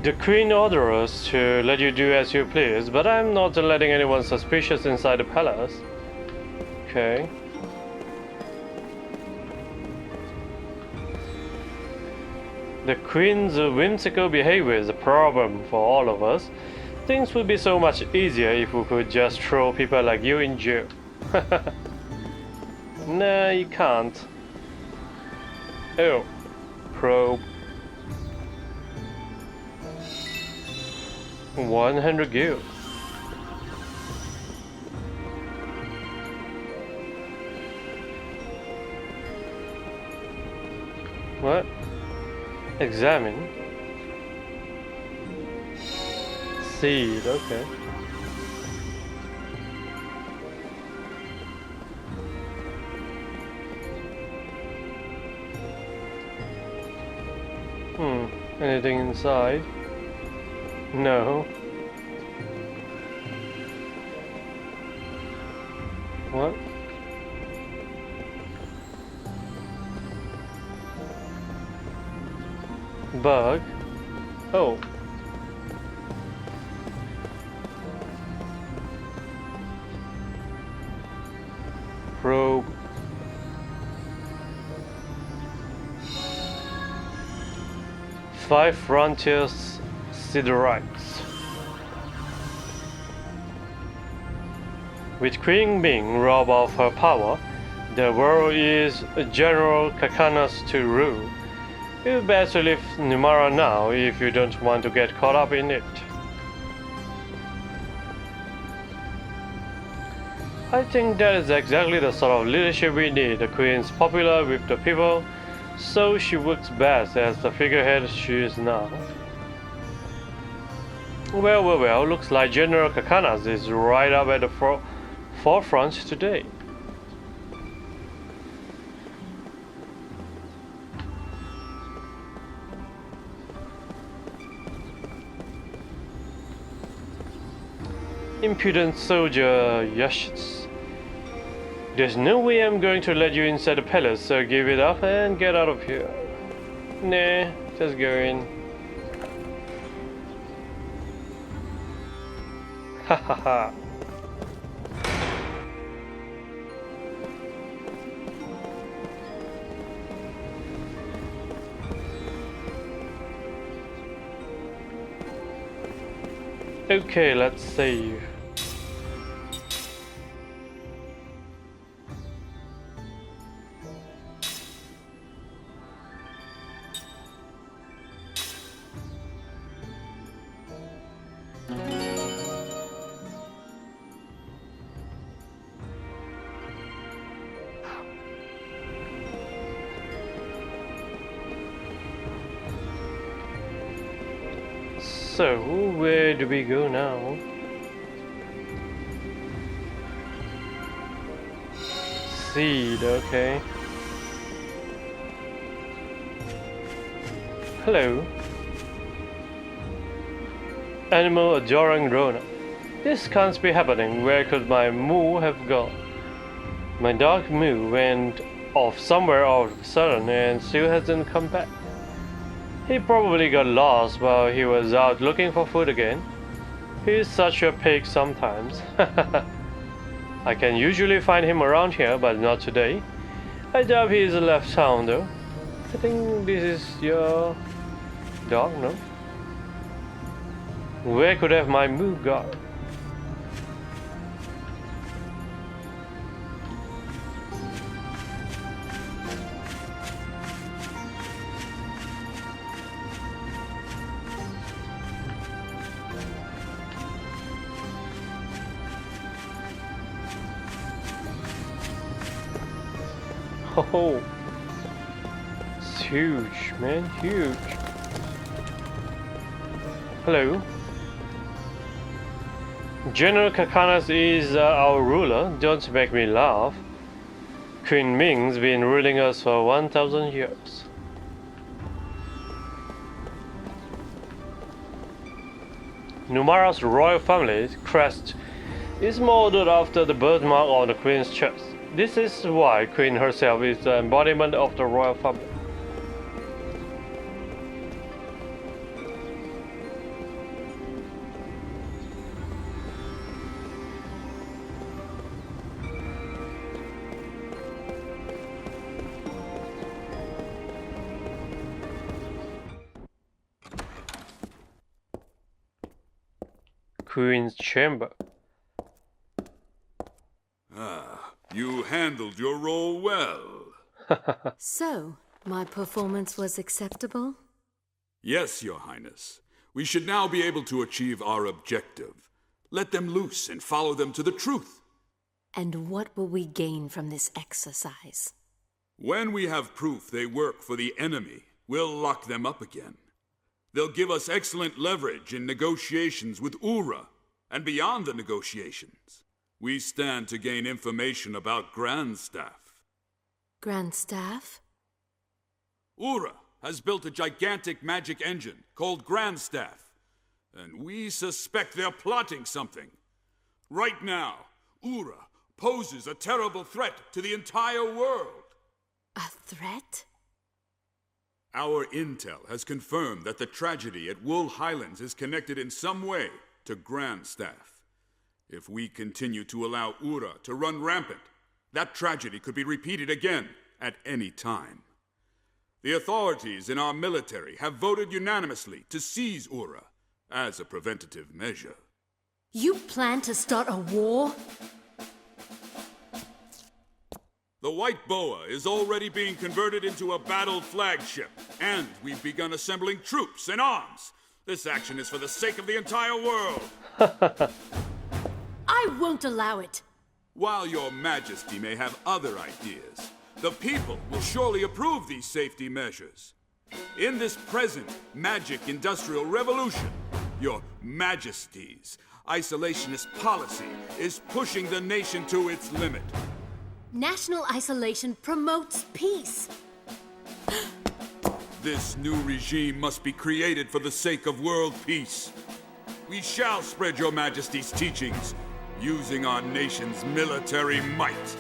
The Queen ordered us to let you do as you please, but I'm not letting anyone suspicious inside the palace. Okay. The Queen's whimsical behavior is a problem for all of us. Things would be so much easier if we could just throw people like you in jail. Nah, you can't. Oh. Probe. 100 gil. What? Examine. Seed, okay. Anything inside? No. What? Bug? Oh. Probe. Five frontiers sideroids. With Queen being robbed of her power, the world is General Kakana's to rule. You better leave Numara now if you don't want to get caught up in it. I think that is exactly the sort of leadership we need. The Queen's popular with the people, so she works best as the figurehead she is now. Well, looks like General Kakana's is right up at the forefront today. Impudent soldier Yashits. There's no way I'm going to let you inside the palace, so give it up and get out of here. Nah, just go in. Ha ha ha. Okay, let's save. So, where do we go now? Seed, okay. Hello. Animal adoring Rona. This can't be happening. Where could my moo have gone? My dog moo went off somewhere all of a sudden and still hasn't come back. He probably got lost while he was out looking for food again. He's such a pig sometimes. I can usually find him around here, but not today. I doubt he's left town though. I think this is your dog, no? Where could have my moo gone? Oh, it's huge, man, huge. Hello. General Kakanas is our ruler. Don't make me laugh. Queen Ming's been ruling us for 1,000 years. Numara's royal family's crest is modeled after the birthmark on the Queen's chest. This is why Queen herself is the embodiment of the royal family. Queen's chamber. Ah, you handled your role well. So, my performance was acceptable? Yes, Your Highness. We should now be able to achieve our objective. Let them loose and follow them to the truth. And what will we gain from this exercise? When we have proof they work for the enemy, we'll lock them up again. They'll give us excellent leverage in negotiations with URA, and beyond the negotiations, we stand to gain information about Grand Staff. Grand Staff? URA has built a gigantic magic engine called Grand Staff, and we suspect they're plotting something. Right now, URA poses a terrible threat to the entire world. A threat? Our intel has confirmed that the tragedy at Wool Highlands is connected in some way to Grand Staff. If we continue to allow URA to run rampant, that tragedy could be repeated again at any time. The authorities in our military have voted unanimously to seize URA as a preventative measure. You plan to start a war? The White Boa is already being converted into a battle flagship, and we've begun assembling troops and arms. This action is for the sake of the entire world. I won't allow it. While your majesty may have other ideas, the people will surely approve these safety measures. In this present magic industrial revolution, your majesty's isolationist policy is pushing the nation to its limit. National isolation promotes peace. This new regime must be created for the sake of world peace. We shall spread your majesty's teachings, using our nation's military might.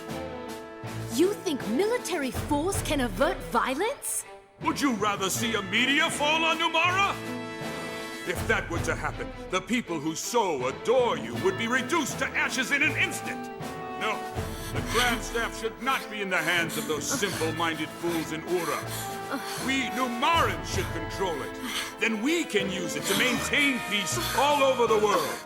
You think military force can avert violence? Would you rather see a meteor fall on Numara? If that were to happen, the people who so adore you would be reduced to ashes in an instant. No, the Grand Staff should not be in the hands of those simple-minded fools in URA. We Numarans should control it. Then we can use it to maintain peace all over the world.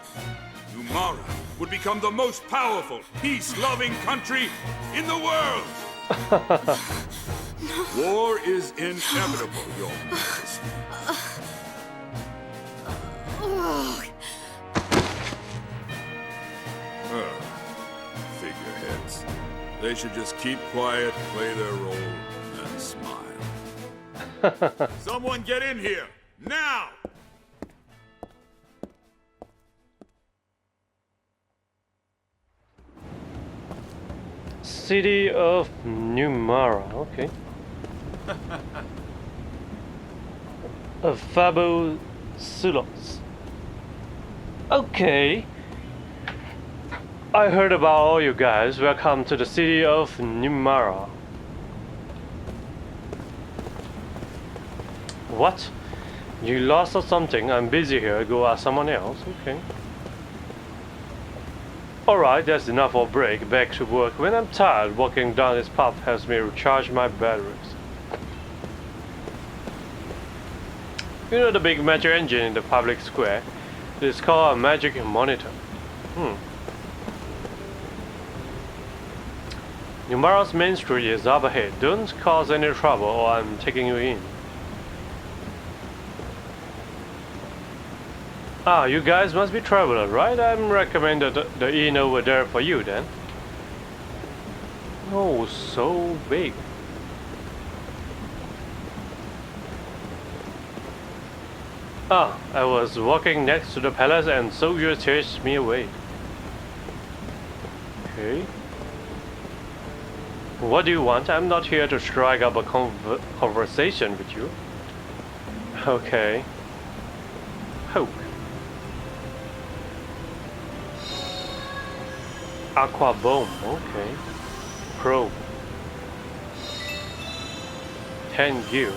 Numara would become the most powerful, peace-loving country in the world. War is inevitable, Your Majesty. Figureheads. They should just keep quiet, play their role, and smile. Someone get in here, now! City of Numara, okay. A Fabulosus. Okay. I heard about all you guys. Welcome to the city of Numara. What? You lost or something? I'm busy here. Go ask someone else. Okay. Alright, that's enough for a break. Back to work. When I'm tired, walking down this path helps me recharge my batteries. You know the big magic engine in the public square? It's called a magic monitor. Numara's main street is up ahead. Don't cause any trouble or I'm taking you in. Ah, you guys must be travelers, right? I'm recommended the inn over there for you then. Oh, so big. Ah, I was walking next to the palace and soldiers chased me away. Okay. What do you want? I'm not here to strike up a conversation with you. Okay. Hope. Aqua bomb, okay. Probe. 10 gear.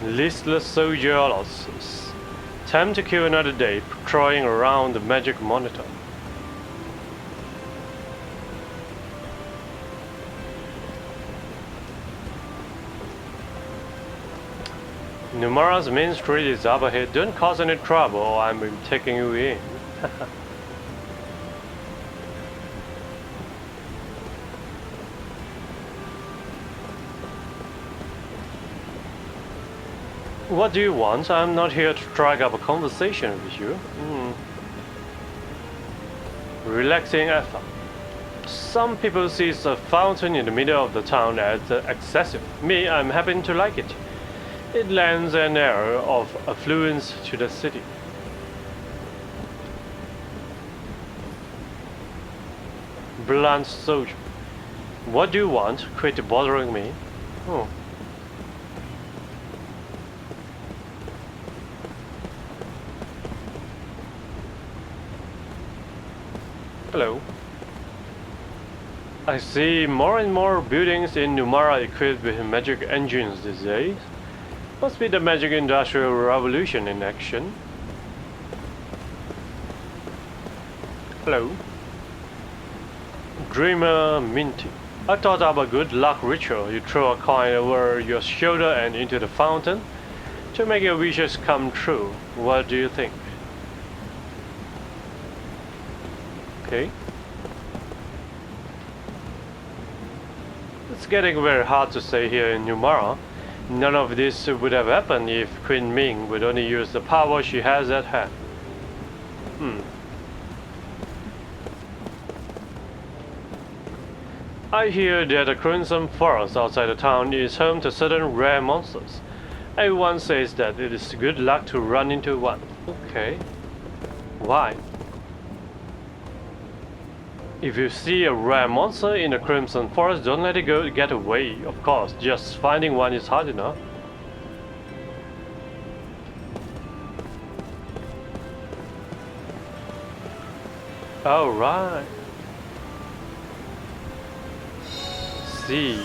Listless soldiers. Time to kill another day patrolling around the magic monitor. Numara's main street is up ahead. Don't cause any trouble or I'm taking you in. What do you want? I'm not here to strike up a conversation with you. Relaxing effort. Some people see a fountain in the middle of the town as excessive. Me, I'm happy to like it. It lends an air of affluence to the city. Blunt soldier. What do you want? Quit bothering me. Oh. Hello. I see more and more buildings in Numara equipped with magic engines these days. Must be the magic industrial revolution in action. Hello. Dreamer Minty. I thought of a good luck ritual. You throw a coin over your shoulder and into the fountain to make your wishes come true. What do you think? Okay. It's getting very hard to say here in Numara. None of this would have happened if Queen Ming would only use the power she has at hand. I hear that the Crimson Forest outside the town is home to certain rare monsters. Everyone says that it is good luck to run into one. Okay. Why? If you see a rare monster in the Crimson Forest, don't let it get away. Of course, just finding one is hard enough. All right. See.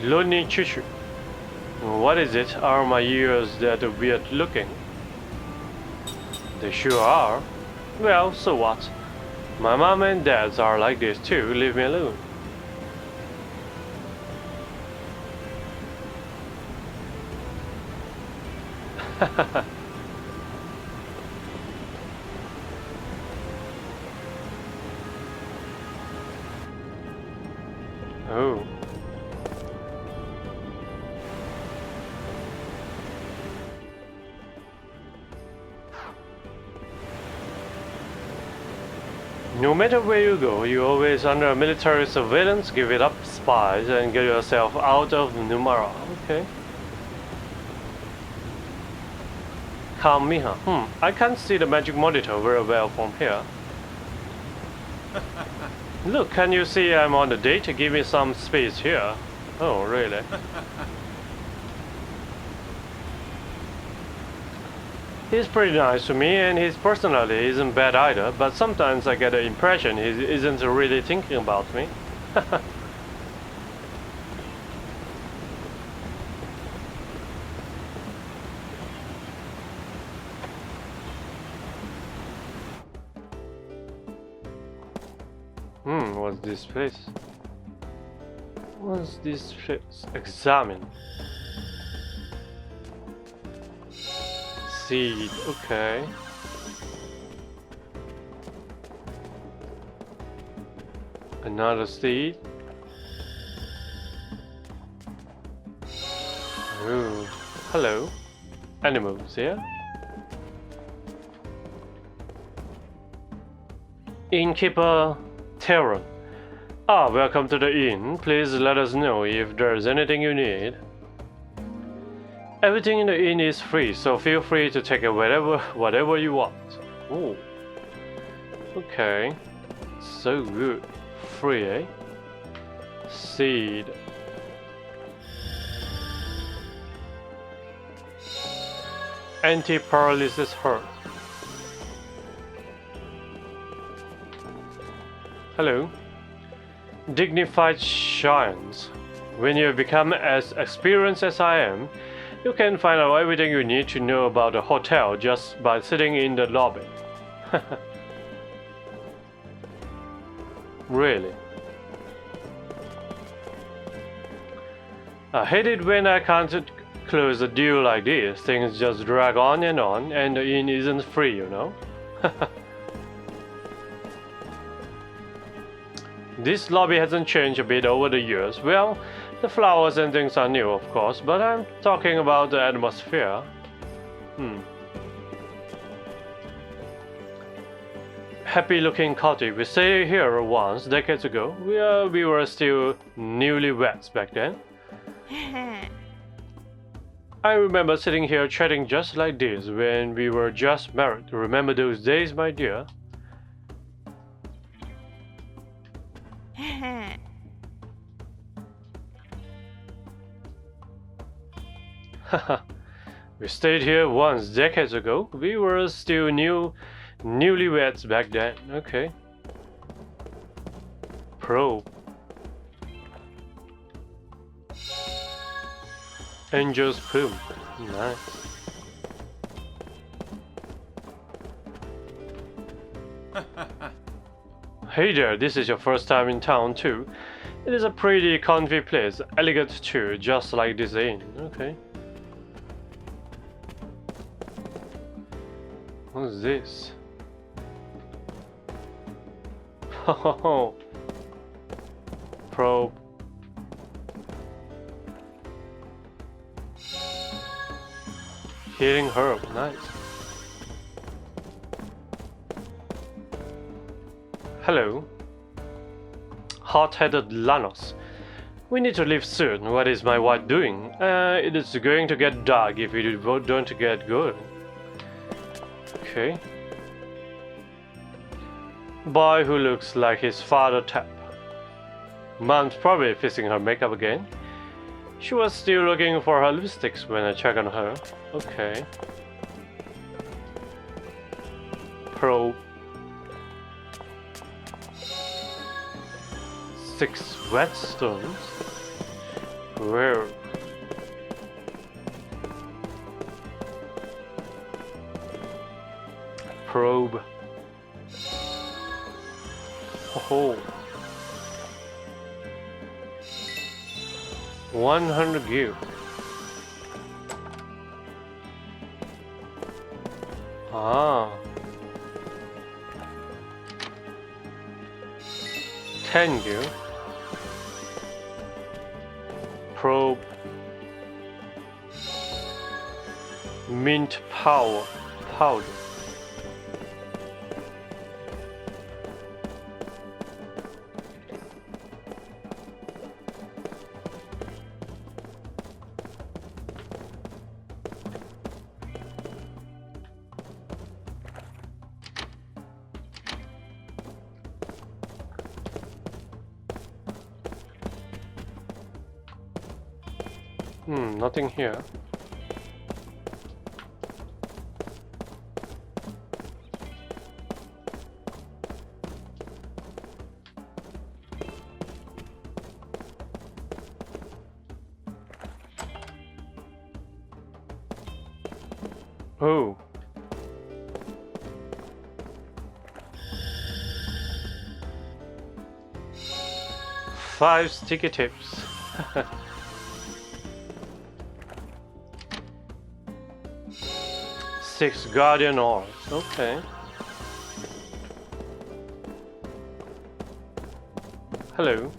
Lonely Chuchu. What is it? Are my ears that weird looking? They sure are. Well, so what? My mom and dads are like this too. Leave me alone. Oh. No matter where you go, you're always under military surveillance. Give it up, spies, and get yourself out of Numara. Okay. Kamiha. I can't see the magic monitor very well from here. Look, can you see I'm on a date? Give me some space here. Oh, really? He's pretty nice to me, and his personality isn't bad either, but sometimes I get the impression he isn't really thinking about me. What's this place? What's this place? Examine. Seed, okay. Another seed. Ooh, hello. Animals here. Innkeeper Terran. Welcome to the inn. Please let us know if there's anything you need. Everything in the inn is free, so feel free to take whatever you want. Ooh. Okay. So good. Free, eh? Seed. Anti-paralysis herb. Hello. Dignified Science. When you become as experienced as I am, you can find out everything you need to know about the hotel just by sitting in the lobby. Really? I hate it when I can't close a deal like this. Things just drag on, and the inn isn't free, you know? This lobby hasn't changed a bit over the years. Well, the flowers and things are new, of course, but I'm talking about the atmosphere. Happy looking cottage. We stayed here once, decades ago. We were still newlyweds back then. I remember sitting here chatting just like this when we were just married. Remember those days, my dear? We stayed here once decades ago. We were still newlyweds back then. Okay. Probe. Angel's poop. Nice. Hey there, this is your first time in town too. It is a pretty comfy place, elegant too, just like this inn. Okay. What's this? Oh, probe. Healing herb, nice. Hello. Hot-headed Lanos. We need to leave soon. What is my wife doing? It is going to get dark if we don't get going. Okay. Boy who looks like his father Tap. Mom's probably fixing her makeup again. She was still looking for her lipsticks when I checked on her. Okay. Probe. 6 whetstones? Where? Probe. Oh. 100 gil. Ah. 10 gil. Probe. Mint powder. Nothing here. Oh. Five sticky tips. 6 guardian ores. Okay. Hello.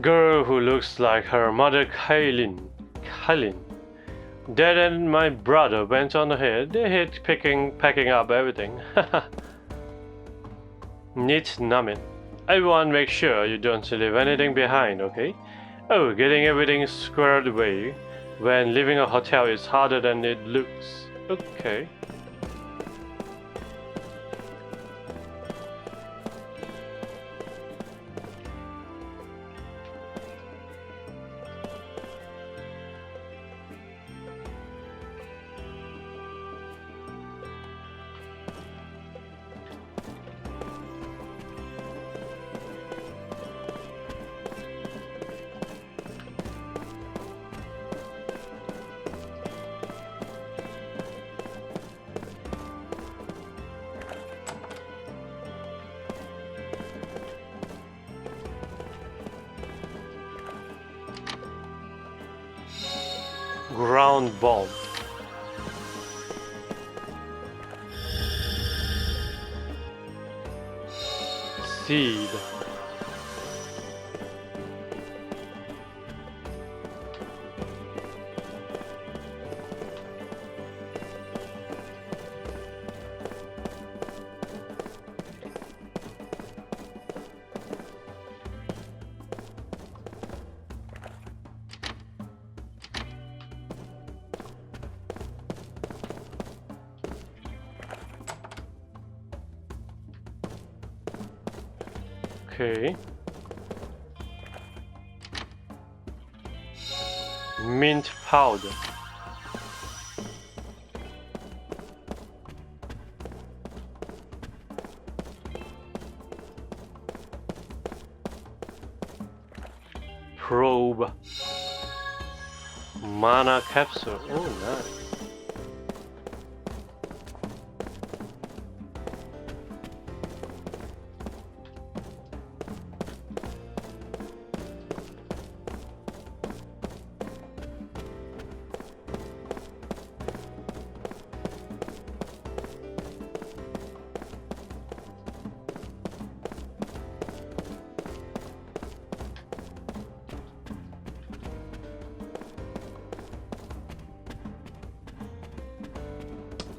Girl who looks like her mother Kailin. Dad and my brother went on ahead. They hit packing up everything. Neat numbing. Everyone make sure you don't leave anything behind, okay? Oh, getting everything squared away when leaving a hotel is harder than it looks. Okay. Ground bomb. Seed. Okay. Mint powder. Probe. Mana capsule. Oh, nice.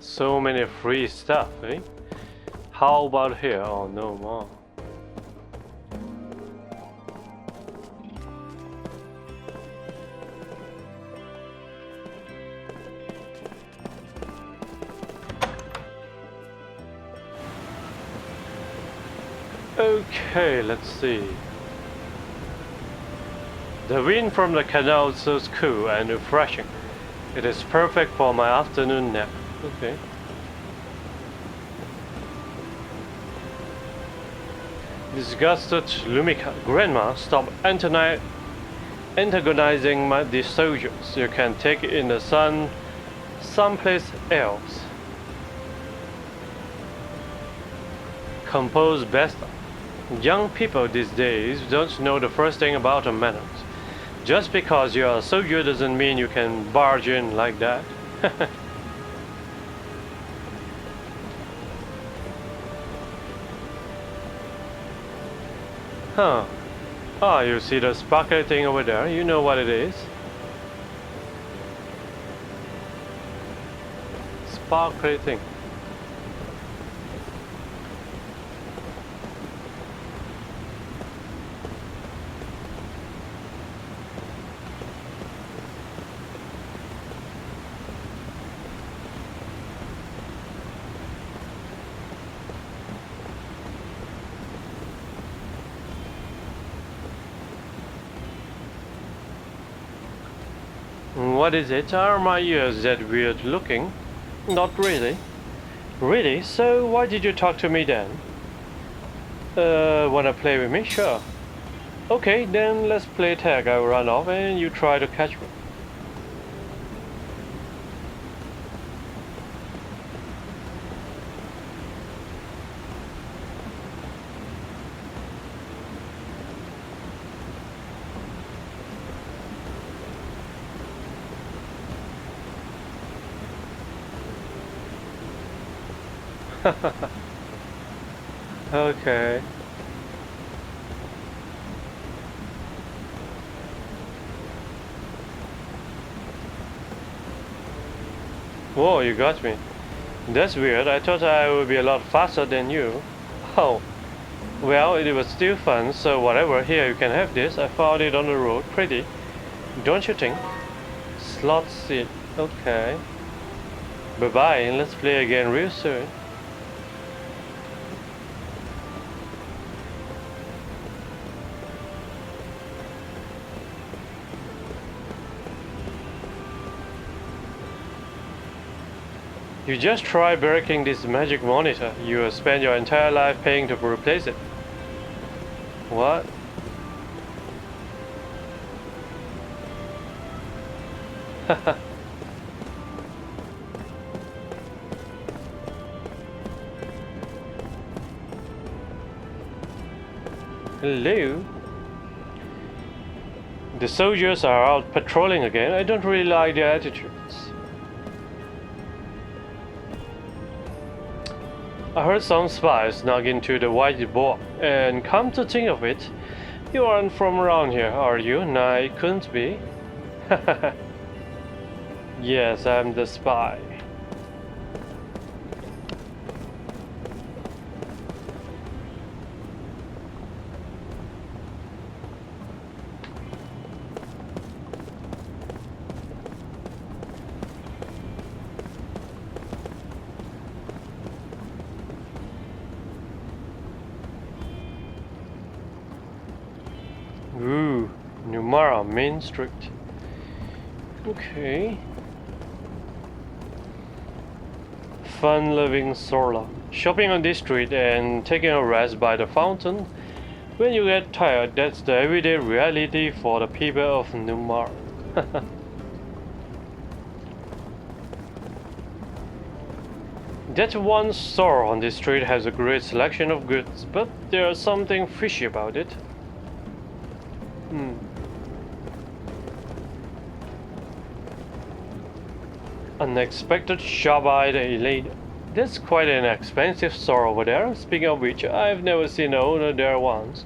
So many free stuff, eh? How about here? Oh, no more. Okay, let's see. The wind from the canal is so cool and refreshing. It is perfect for my afternoon nap. Okay. Disgusted Lumica, Grandma, stop antagonizing the soldiers. You can take it in the sun someplace else. Compose besta. Young people these days don't know the first thing about a manners. Just because you are a soldier doesn't mean you can barge in like that. Huh. Ah, you see the sparkly thing over there? You know what it is? Sparkly thing. What is it? Are my ears that weird looking? Not really. Really? So why did you talk to me then? Wanna play with me? Sure. Okay, then let's play tag. I'll run off and you try to catch me. Okay. Whoa, you got me. That's weird. I thought I would be a lot faster than you. Oh. Well, it was still fun, so whatever. Here, you can have this. I found it on the road. Pretty. Don't you think? Slot seat. Okay. Bye-bye, and let's play again real soon. You just try breaking this magic monitor. You will spend your entire life paying to replace it. What? Hello? The soldiers are out patrolling again. I don't really like their attitudes. I heard some spies snuck into the whiteboard, and come to think of it, you aren't from around here, are you? Nah, it couldn't be. Yes, I'm the spy. Ooh, Numara, Main Street. Okay. Fun-loving Sorla. Shopping on this street and taking a rest by the fountain. When you get tired, that's the everyday reality for the people of Numara. That one store on this street has a great selection of goods, but there's something fishy about it. Unexpected shop by the elite. That's quite an expensive store over there. Speaking of which, I've never seen the owner there once.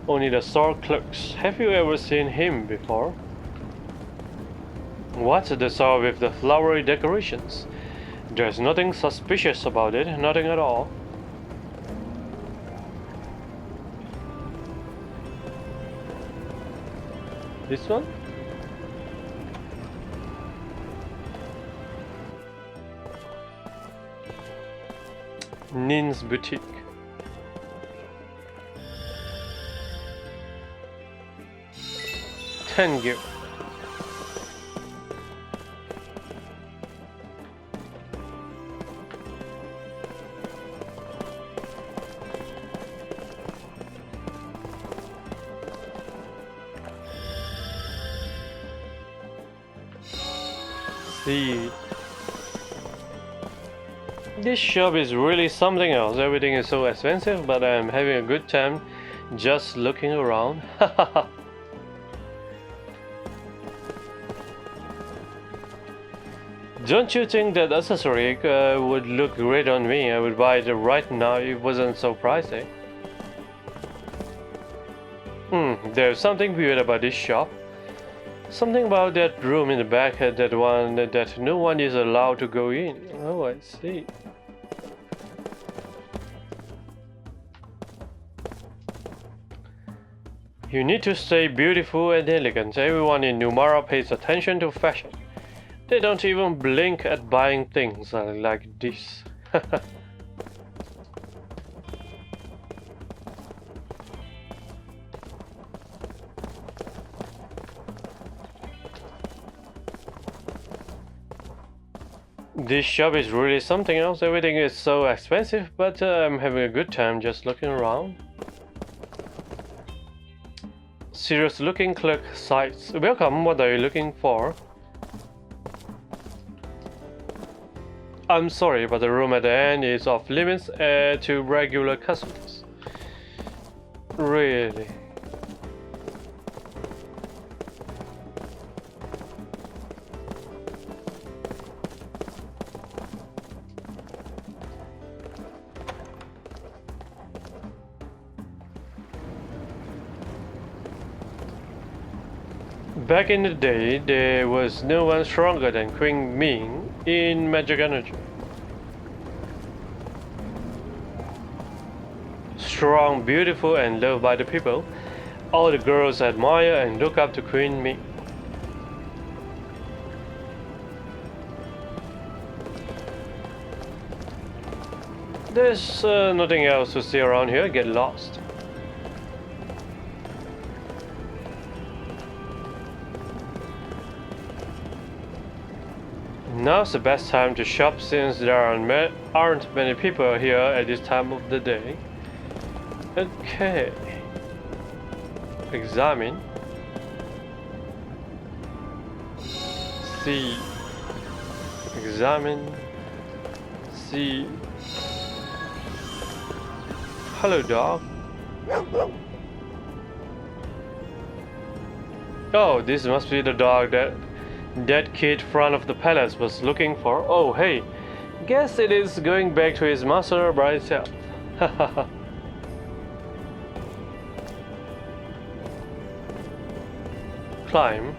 Only the store clerks. Have you ever seen him before? What's the store with the flowery decorations? There's nothing suspicious about it, nothing at all. This one? Nin's Boutique. Tengu. See. This shop is really something else. Everything is so expensive, but I'm having a good time just looking around. Don't you think that accessory would look great on me? I would buy it right now if it wasn't so pricey. There's something weird about this shop. Something about that room in the back that no one is allowed to go in. Oh, I see. You need to stay beautiful and elegant. Everyone in Numara pays attention to fashion. They don't even blink at buying things like this. This shop is really something else. Everything is so expensive, but I'm having a good time just looking around. Serious looking clerk sites. Welcome, what are you looking for? I'm sorry, but the room at the end is off limits to regular customers. Really? Back in the day, there was no one stronger than Queen Ming in magic energy. Strong, beautiful, and loved by the people, all the girls admire and look up to Queen Ming. There's nothing else to see around here. Get lost. Now's the best time to shop since there aren't many people here at this time of the day. Okay. Examine. See. Examine. See. Hello, dog. Oh, this must be the dog that that kid front of the palace was looking for. Oh, hey. Guess it is going back to his master by itself. Climb.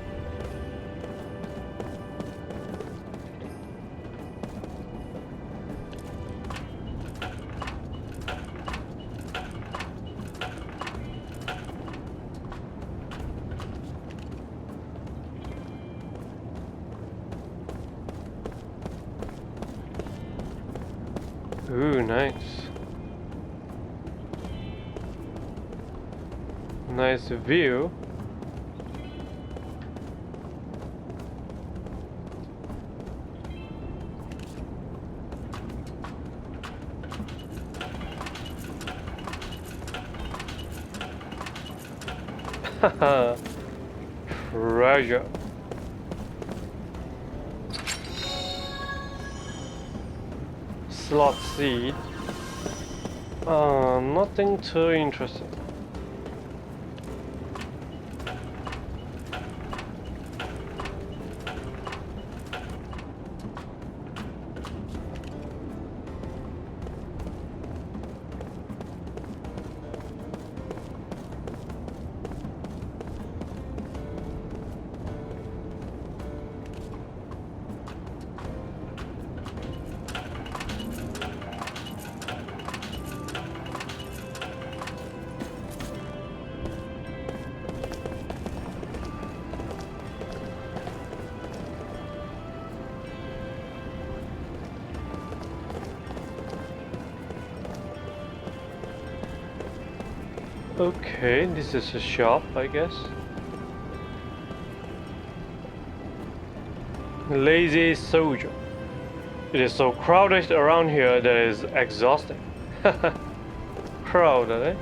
Ooh, nice. Nice view. Haha. Treasure. Slot seed. Nothing too interesting. Okay, this is a shop, I guess. Lazy soldier. It is so crowded around here that it is exhausting. Crowded, eh?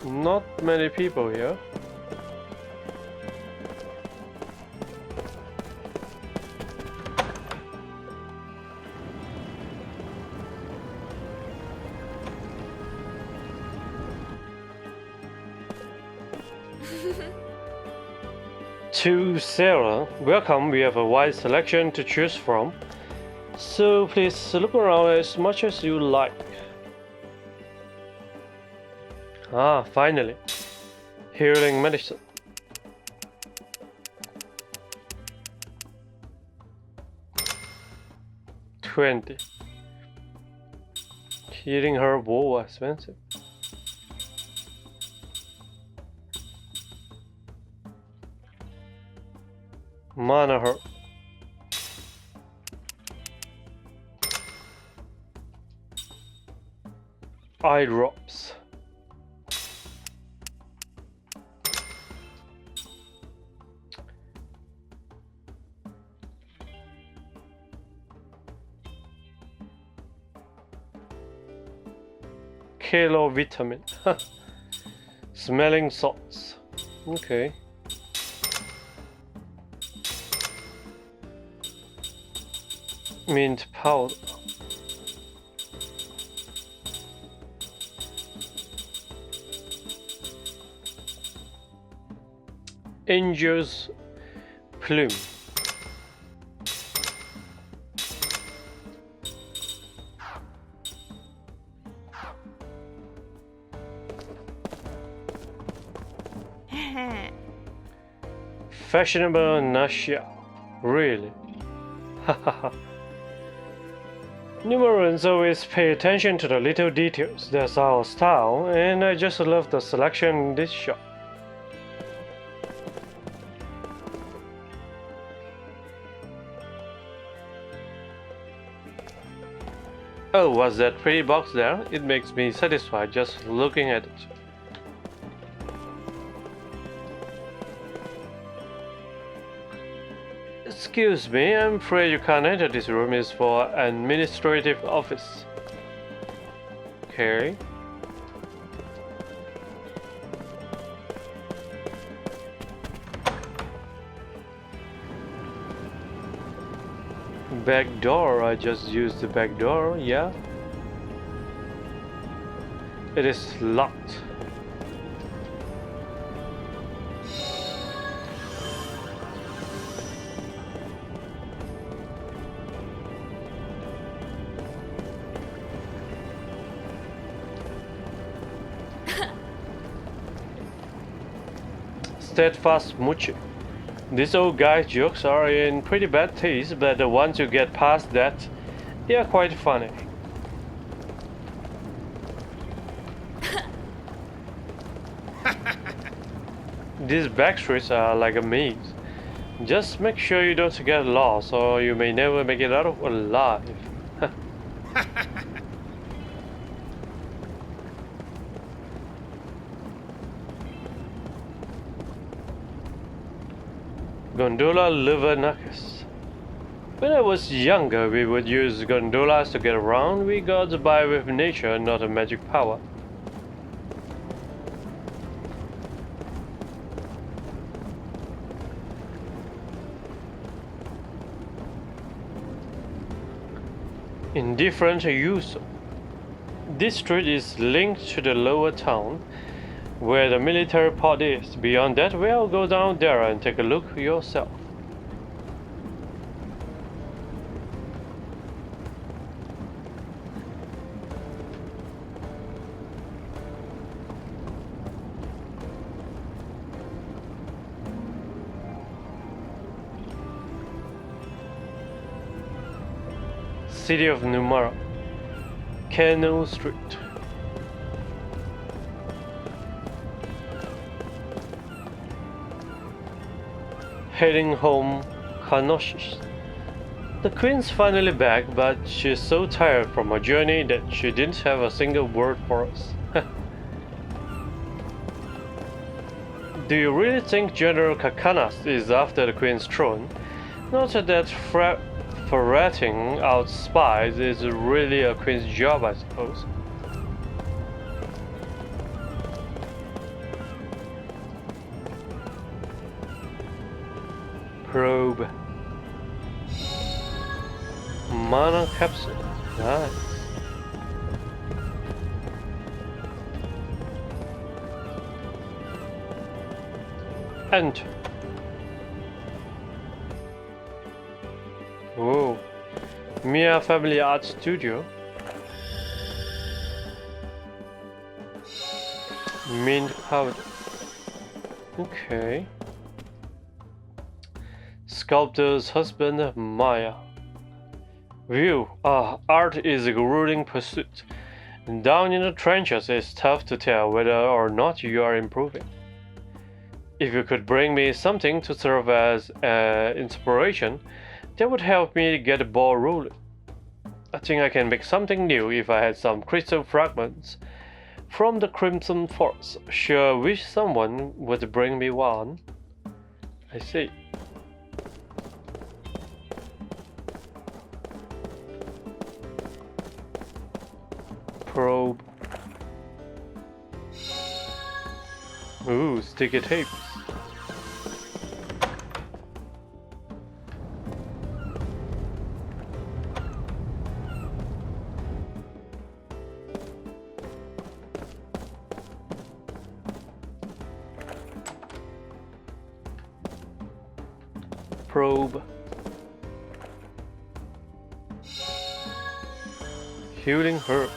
Not many people here. To Sarah, welcome. We have a wide selection to choose from, so please look around as much as you like. Ah, finally. Healing medicine. $20. Healing herb, whoa, expensive. Mana herb. Eye drops. Kilo vitamin. Smelling salts. Okay. Mint powder. Angel's plume. Fashionable Nasha. Really? Hahaha. Numerans always pay attention to the little details. That's our style, and I just love the selection in this shop. Oh, what's that pretty box there? It makes me satisfied just looking at it. Excuse me, I'm afraid you can't enter. This room is for administrative office. Okay. Back door, I just used the back door, yeah. It is locked. steadfast Muchi. These old guy jokes are in pretty bad taste, but once you get past that, they are quite funny. These back streets are like a maze. Just make sure you don't get lost, or you may never make it out alive. Gondola Livernakus. When I was younger, we would use gondolas to get around. We got by with nature, not a magic power. Indifferent use. This street is linked to the lower town, where the military pod is. Beyond that, well, go down there and take a look yourself. City of Numara, Canal Street. Heading home, Kanoshis. The queen's finally back, but she's so tired from her journey that she didn't have a single word for us. Do you really think General Kakanas is after the queen's throne? Not that ferreting out spies is really a queen's job, I suppose. Probe. Mana capsule. Nice. Enter. Whoa. Mia Family Art Studio. Mint powder. Okay. Sculptor's husband, Maya. View. Art is a grueling pursuit. Down in the trenches, it's tough to tell whether or not you are improving. If you could bring me something to serve as inspiration, that would help me get the ball rolling. I think I can make something new if I had some crystal fragments from the Crimson Force. Sure wish someone would bring me one. I see. Probe. Ooh, sticky tapes. Probe. Healing herb.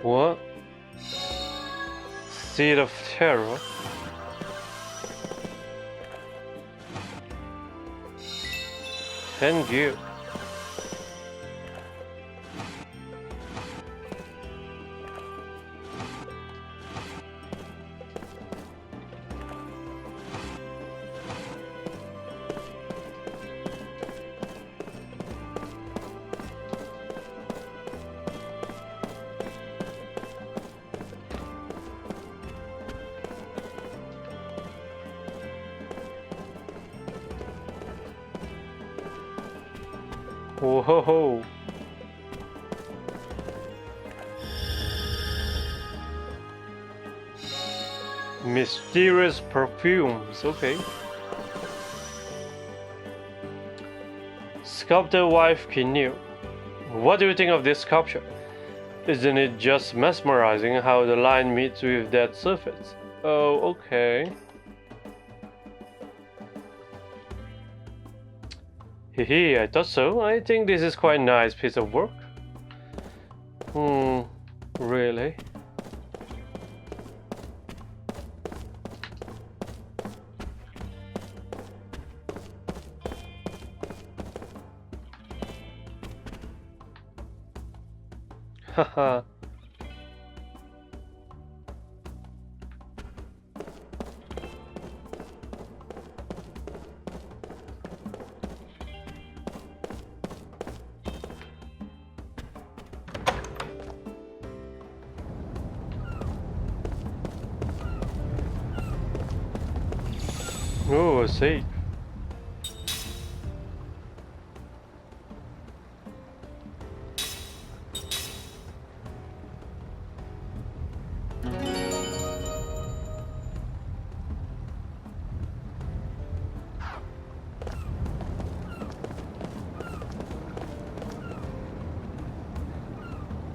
What? Seed of Terror? Thank you. Whoa. Mysterious perfumes, okay. Sculptor wife Kinyu. What do you think of this sculpture? Isn't it just mesmerizing how the line meets with that surface? Oh, okay. Hehe, I thought so. I think this is quite a nice piece of work. Really? Haha. Oh, I see.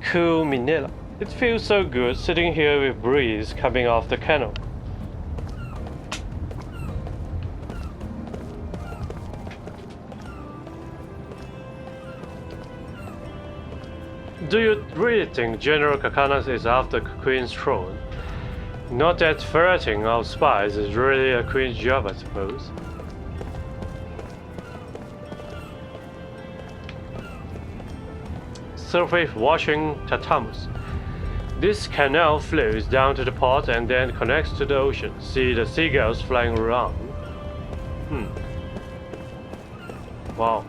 Cool Manila. It feels so good sitting here with breeze coming off the canal. Do you really think General Kakanas is after Queen's throne? Not that ferreting out spies is really a Queen's job, I suppose. Surface washing Tatamus. This canal flows down to the port and then connects to the ocean. See the seagulls flying around. Wow.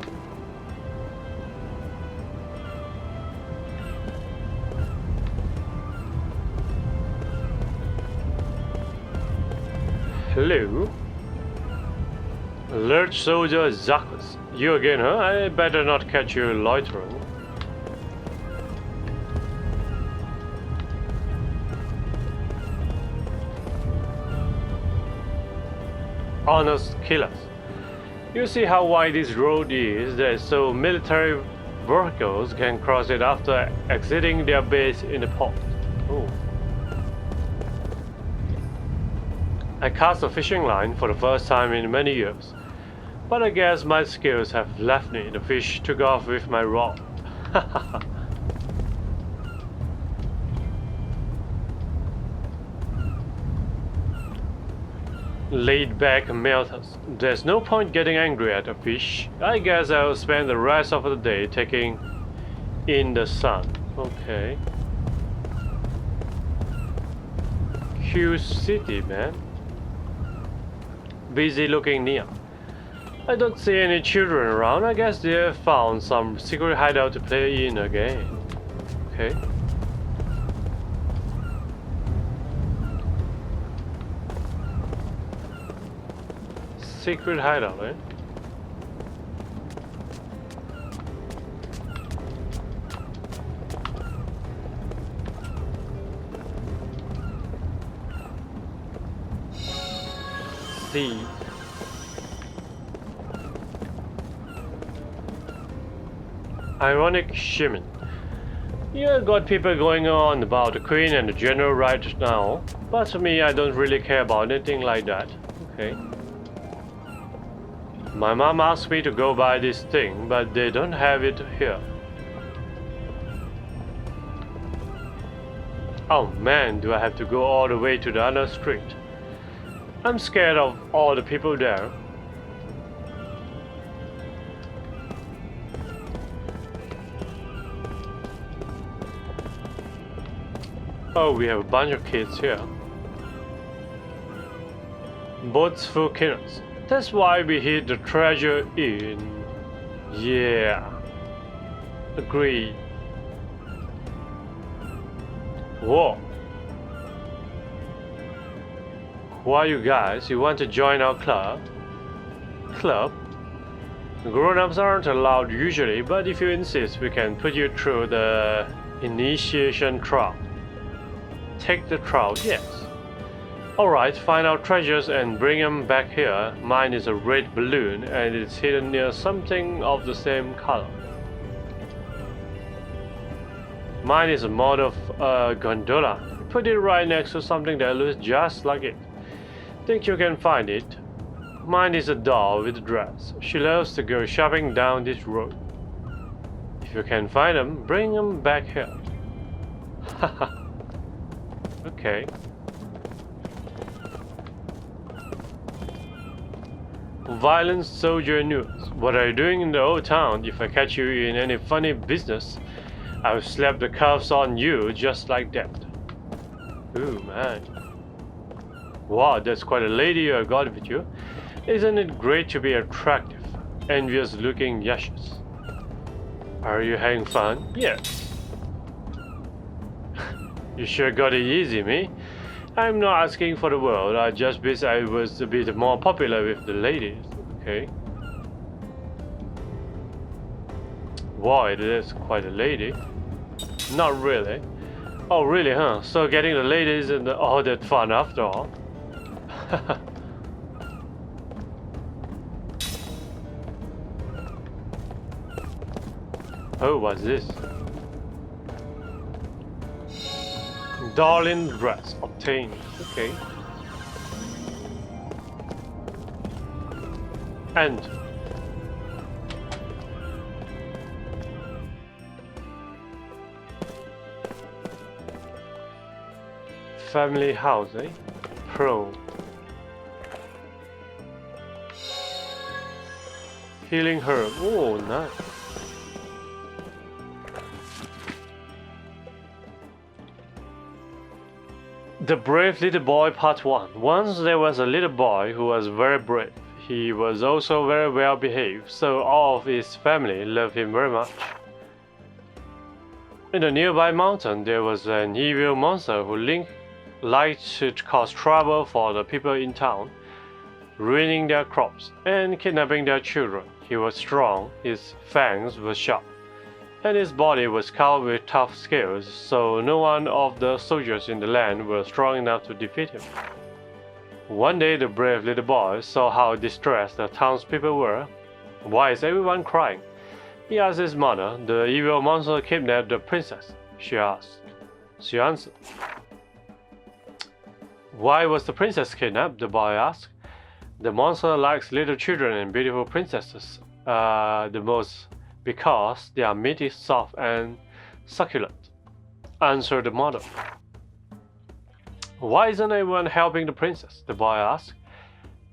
Hello? Alert Soldier Zakus. You again, huh? I better not catch you loitering. Honest killers. You see how wide this road is, that so military vehicles can cross it after exiting their base in the port. Oh. I cast a fishing line for the first time in many years, but I guess my skills have left me. The fish took off with my rod. Laid back melters. There's no point getting angry at a fish. I guess I'll spend the rest of the day taking in the sun. Okay. Huge city, man. Busy looking near. I don't see any children around. I guess they have found some secret hideout to play in again. Okay. Secret hideout, eh? See. Ironic Shimon. You got people going on about the Queen and the General right now, but to me I don't really care about anything like that. Okay. My mom asked me to go buy this thing, but they don't have it here. Oh man, do I have to go all the way to the other street? I'm scared of all the people there. Oh, we have a bunch of kids here. Boats full killers. That's why we hid the treasure in. Yeah. Agreed. Whoa. Who are you guys? You want to join our club? Club? Grown-ups aren't allowed usually, but if you insist, we can put you through the initiation trial. Take the trial, yes. Alright, find our treasures and bring them back here. Mine is a red balloon and it's hidden near something of the same color. Mine is a mod of a gondola. Put it right next to something that looks just like it. Think you can find it? Mine is a doll with a dress. She loves to go shopping down this road. If you can find them, bring them back here. Haha. Okay. Violent soldier news. What are you doing in the old town? If I catch you in any funny business, I'll slap the cuffs on you just like that. Ooh, man. Wow, that's quite a lady you got with you. Isn't it great to be attractive, envious looking yashes? Are you having fun? Yes. You sure got it easy, me. I'm not asking for the world, I just wish I was a bit more popular with the ladies, okay? Wow, it is quite a lady. Not really. Oh, really, huh? So getting the ladies isn't all that fun after all. Oh, what's this? Darling dress obtained. Okay. And family house, eh? Pro. Healing herb. Oh, nice. The Brave Little Boy Part 1. Once there was a little boy who was very brave. He was also very well behaved, so all of his family loved him very much. In a nearby mountain there was an evil monster who liked to cause trouble for the people in town, ruining their crops and kidnapping their children. He was strong, his fangs were sharp, and his body was covered with tough scales, so no one of the soldiers in the land were strong enough to defeat him. One day the brave little boy saw how distressed the townspeople were. "Why is everyone crying?" he asked his mother. "The evil monster kidnapped the princess," she asked. She answered. "Why was the princess kidnapped?" the boy asked. "The monster likes little children and beautiful princesses the most because their meat is soft and succulent," answered the mother. "Why isn't anyone helping the princess?" the boy asked.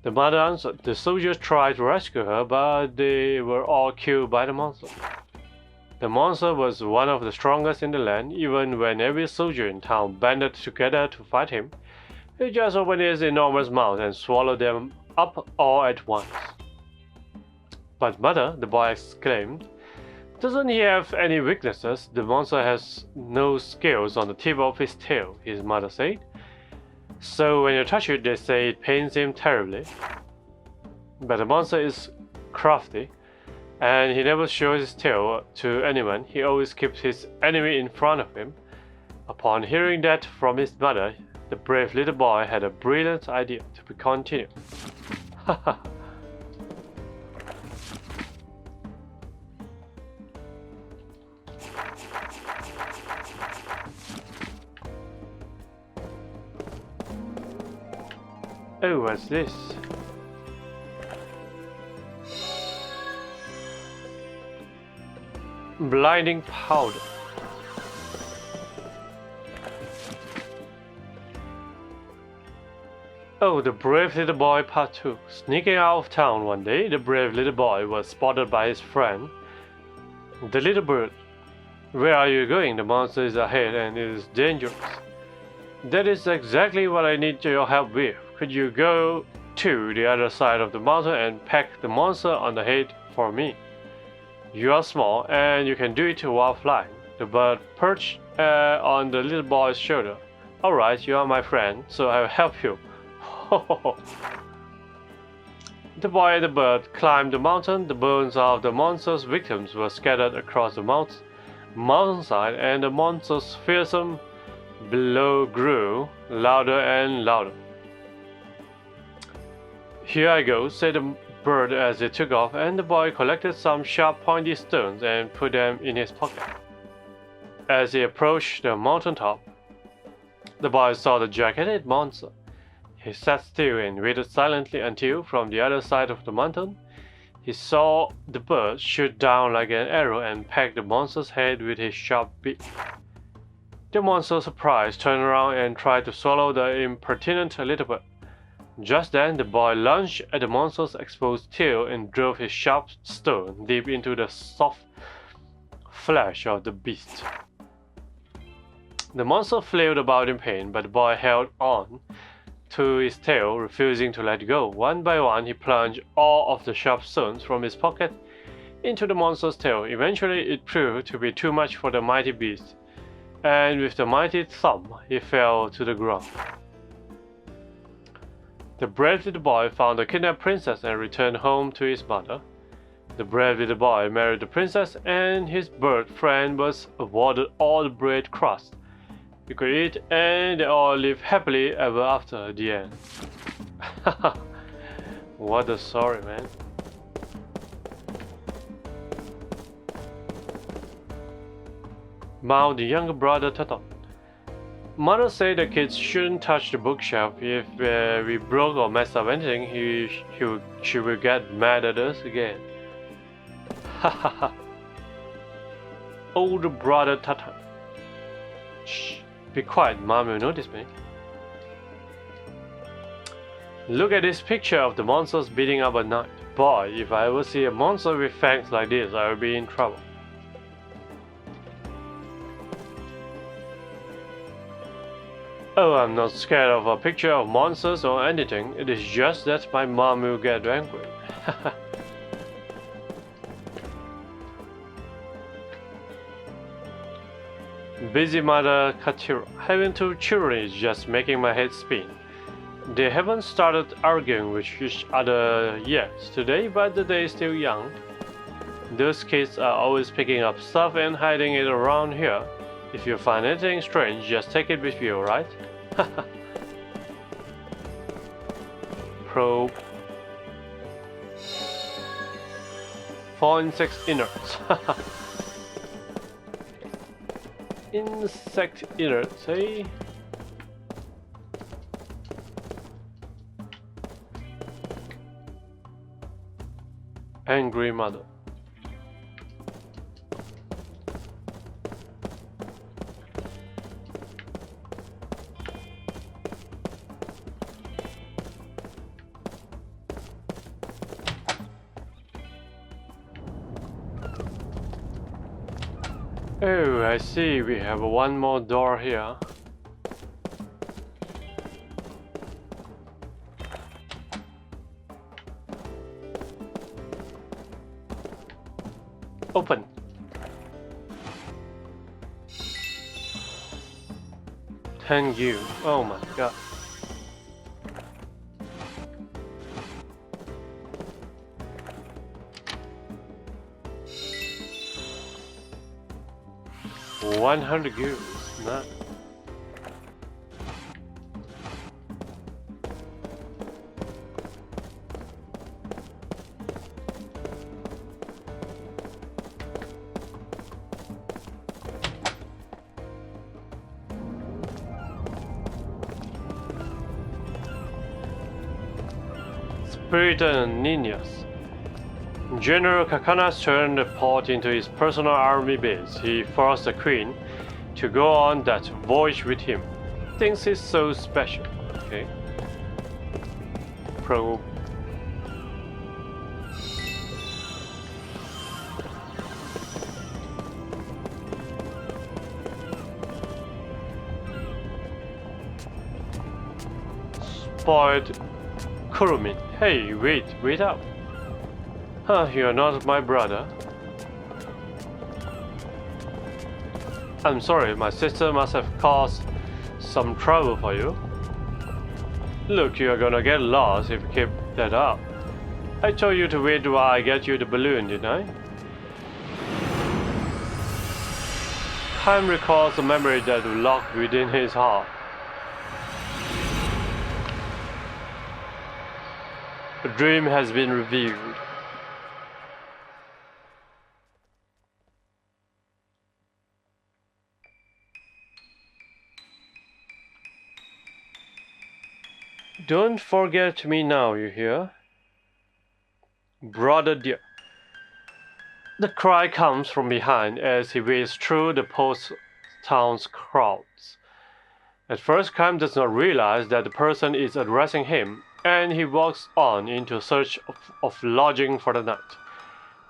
The mother answered. "The soldiers tried to rescue her, but they were all killed by the monster." The monster was one of the strongest in the land. Even when every soldier in town banded together to fight him, he just opened his enormous mouth and swallowed them up all at once. "But mother," the boy exclaimed, "doesn't he have any weaknesses?" "The monster has no scales on the tip of his tail," his mother said. "So when you touch it, they say it pains him terribly. But the monster is crafty, and he never shows his tail to anyone. He always keeps his enemy in front of him." Upon hearing that from his mother, the brave little boy had a brilliant idea to be continued. Haha. Oh, what's this? Blinding powder. Oh, the brave little boy Part 2. Sneaking out of town one day, the brave little boy was spotted by his friend, the little bird. "Where are you going? The monster is ahead and it is dangerous." "That is exactly what I need your help with. Could you go to the other side of the mountain and peck the monster on the head for me? You are small and you can do it while flying." The bird perched on the little boy's shoulder. "Alright, you are my friend, so I will help you." The boy and the bird climbed the mountain. The bones of the monster's victims were scattered across the mountainside, and the monster's fearsome bellow grew louder and louder. "Here I go," said the bird as it took off, and the boy collected some sharp pointy stones and put them in his pocket. As he approached the mountaintop, the boy saw the jagged monster. He sat still and waited silently until, from the other side of the mountain, he saw the bird shoot down like an arrow and peck the monster's head with his sharp beak. The monster, surprised, turned around and tried to swallow the impertinent little bird. Just then, the boy lunged at the monster's exposed tail and drove his sharp stone deep into the soft flesh of the beast. The monster flailed about in pain, but the boy held on to his tail, refusing to let go. One by one, he plunged all of the sharp stones from his pocket into the monster's tail. Eventually, it proved to be too much for the mighty beast, and with the mighty thump, he fell to the ground. The brave little boy found the kidnapped princess and returned home to his mother. The brave little boy married the princess, and his bird friend was awarded all the bread crust he could eat, and they all lived happily ever after at the end. What a story, man. Mao, the younger brother, Tato. Mother said the kids shouldn't touch the bookshelf. If we broke or messed up anything, she will get mad at us again. Hahaha. Older brother Tata. Shh, be quiet, Mom will notice me. Look at this picture of the monsters beating up at night. Boy, if I ever see a monster with fangs like this, I will be in trouble. Oh, I'm not scared of a picture of monsters or anything. It is just that my mom will get angry. Busy mother Katira. Having 2 children is just making my head spin. They haven't started arguing with each other yet today, but they're still young. Those kids are always picking up stuff and hiding it around here. If you find anything strange, just take it with you, alright? Probe. 4 insect innards. Insect innards, eh? Angry mother. Oh, I see. We have one more door here. Open. Thank you. Oh my god. $100 goose. Not. Spirit and Ninjas. General Kakanas turned the port into his personal army base. He forced the queen to go on that voyage with him. Thinks he's so special. Okay. Probe. Spoiled Kurumin. Hey, wait up. Huh, you're not my brother. I'm sorry, my sister must have caused some trouble for you. Look, you're gonna get lost if you keep that up. I told you to wait while I get you the balloon, didn't I? Time recalls a memory that locked within his heart. A dream has been revealed. Don't forget me now, you hear? Brother dear. The cry comes from behind as he wades through the post-town's crowds. At first, Kime does not realize that the person is addressing him, and he walks on into search of lodging for the night.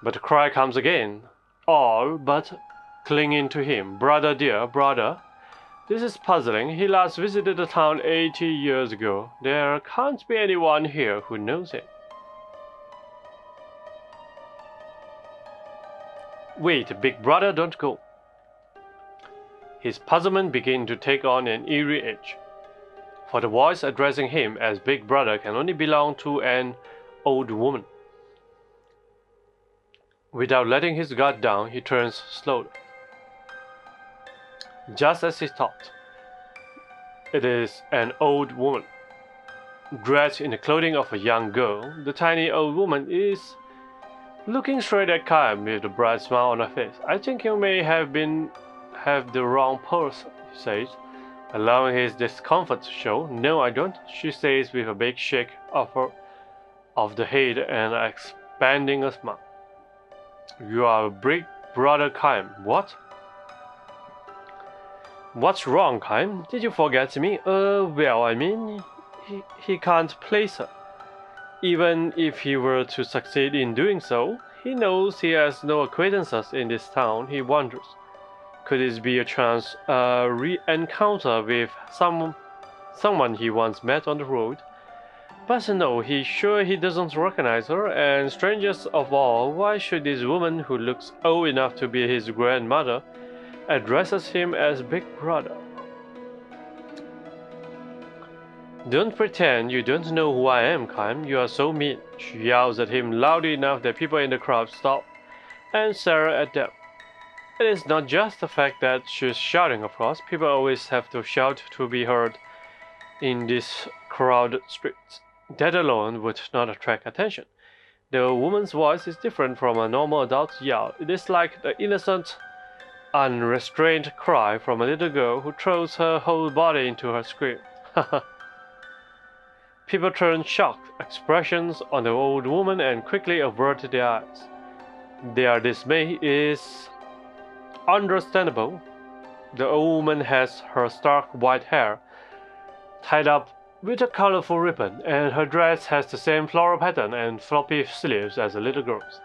But the cry comes again, all but clinging to him. Brother dear, brother. This is puzzling. He last visited the town 80 years ago. There can't be anyone here who knows him. Wait, big brother, don't go. His puzzlement begins to take on an eerie edge. For the voice addressing him as big brother can only belong to an old woman. Without letting his guard down, he turns slowly. Just as he thought, it is an old woman. Dressed in the clothing of a young girl, the tiny old woman is looking straight at Kime with a bright smile on her face. I think you may have the wrong person, he says, allowing his discomfort to show. No, I don't, she says with a big shake of the head and expanding a smile. You are a big brother Kime. What? What's wrong, Kime? Did you forget me? Well, I mean, he can't place her. Even if he were to succeed in doing so, he knows he has no acquaintances in this town. He wonders, could this be a chance re-encounter with someone he once met on the road? But no, he's sure he doesn't recognize her, and strangest of all, why should this woman who looks old enough to be his grandmother addresses him as big brother? Don't pretend you don't know who I am, Kime. You are so mean. She yells at him loudly enough that people in the crowd stop and stare at them. It is not just the fact that she's shouting, of course. People always have to shout to be heard in these crowded streets. That alone would not attract attention. The woman's voice is different from a normal adult's yell. It is like the innocent, unrestrained cry from a little girl who throws her whole body into her scream. People turn shocked expressions on the old woman and quickly avert their eyes. Their dismay is understandable. The old woman has her stark white hair tied up with a colorful ribbon, and her dress has the same floral pattern and floppy sleeves as a little girl's.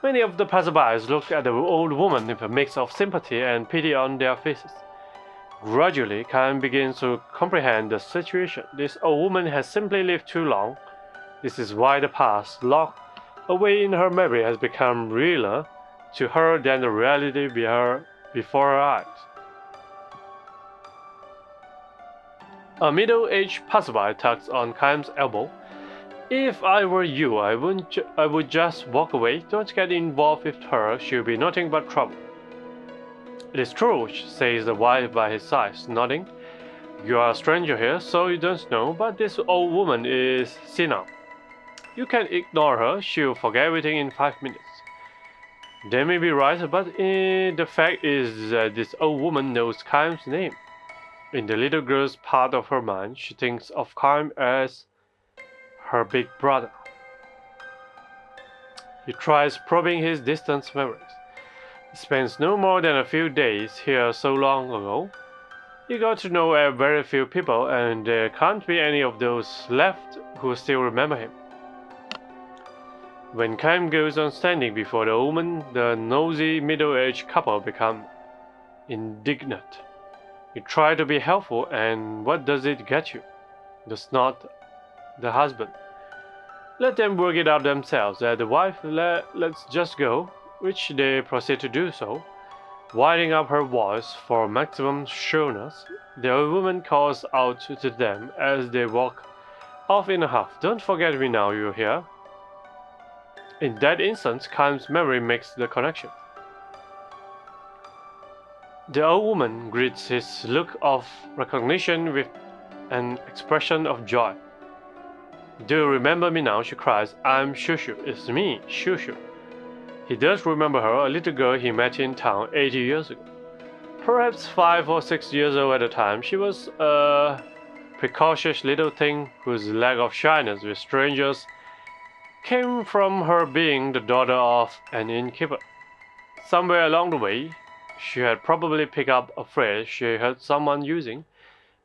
Many of the passersby look at the old woman with a mix of sympathy and pity on their faces. Gradually, Kime begins to comprehend the situation. This old woman has simply lived too long. This is why the past, locked away in her memory, has become realer to her than the reality before her eyes. A middle-aged passerby tugs on Kime's elbow. If I were you, I would just walk away. Don't get involved with her. She'll be nothing but trouble. It is true, says the wife by his side, nodding. You are a stranger here, so you don't know, but this old woman is senile. You can ignore her. She'll forget everything in 5 minutes. They may be right, but the fact is that this old woman knows Kime's name. In the little girl's part of her mind, she thinks of Kime as her big brother. He tries probing his distant memories. He spends no more than a few days here so long ago. He got to know a very few people, and there can't be any of those left who still remember him. When Kime goes on standing before the woman, the nosy middle-aged couple become indignant. You try to be helpful, and what does it get you? Does not the husband. Let them work it out themselves. The wife, let's just go, which they proceed to do so. Winding up her voice for maximum sureness, the old woman calls out to them as they walk off in a huff. Don't forget me now, you hear? In that instant, Kime's memory makes the connection. The old woman greets his look of recognition with an expression of joy. Do you remember me now? She cries. I'm Shushu. It's me, Shushu. He does remember her, a little girl he met in town 80 years ago. Perhaps 5 or 6 years old at the time, she was a precocious little thing whose lack of shyness with strangers came from her being the daughter of an innkeeper. Somewhere along the way, she had probably picked up a phrase she heard someone using,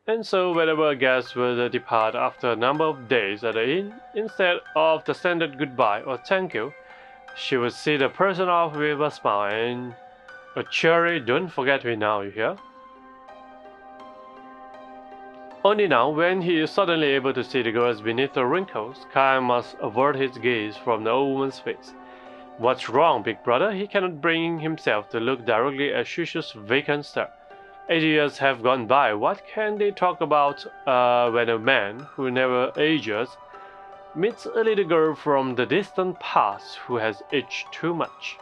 and so whenever a guest would depart after a number of days at the inn, instead of the standard goodbye or thank you, she would see the person off with a smile and a cheery "don't forget me now, you hear?" Only now, when he is suddenly able to see the girls beneath the wrinkles, Kyle must avert his gaze from the old woman's face. "What's wrong, big brother?" He cannot bring himself to look directly at Shushu's vacant stare. 8 years have gone by. What can they talk about when a man who never ages meets a little girl from the distant past who has aged too much?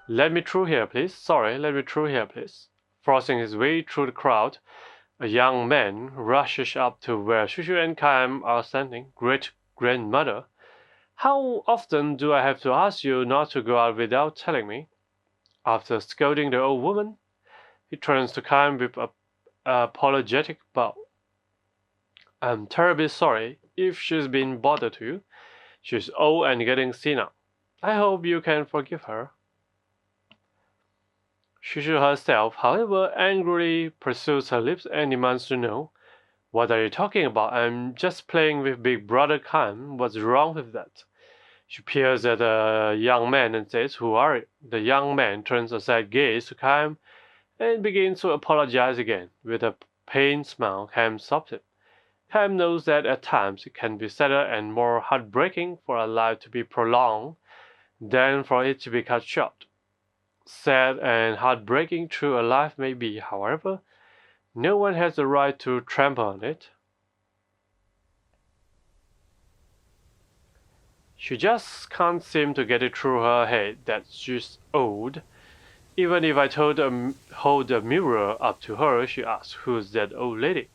"Let me through here, please. Sorry, let me through here, please." Forcing his way through the crowd, a young man rushes up to where Shushu and Kaim are standing. "Great-grandmother, how often do I have to ask you not to go out without telling me?" After scolding the old woman, he turns to Kaim with an apologetic bow. "I'm terribly sorry if she's been bother to you. She's old and getting senile. I hope you can forgive her." Shushu herself, however, angrily pursues her lips and demands to know, "What are you talking about? I'm just playing with big brother Kaim. What's wrong with that?" She peers at the young man and says, "Who are you?" The young man turns a sad gaze to Kaim and begins to apologize again. With a pained smile, Kaim stops him. Kaim knows that at times it can be sadder and more heartbreaking for a life to be prolonged than for it to be cut short. Sad and heartbreaking true a life may be, however, no one has the right to trample on it. She just can't seem to get it through her head that she's old. Even if I hold a mirror up to her, she asks, "Who's that old lady?"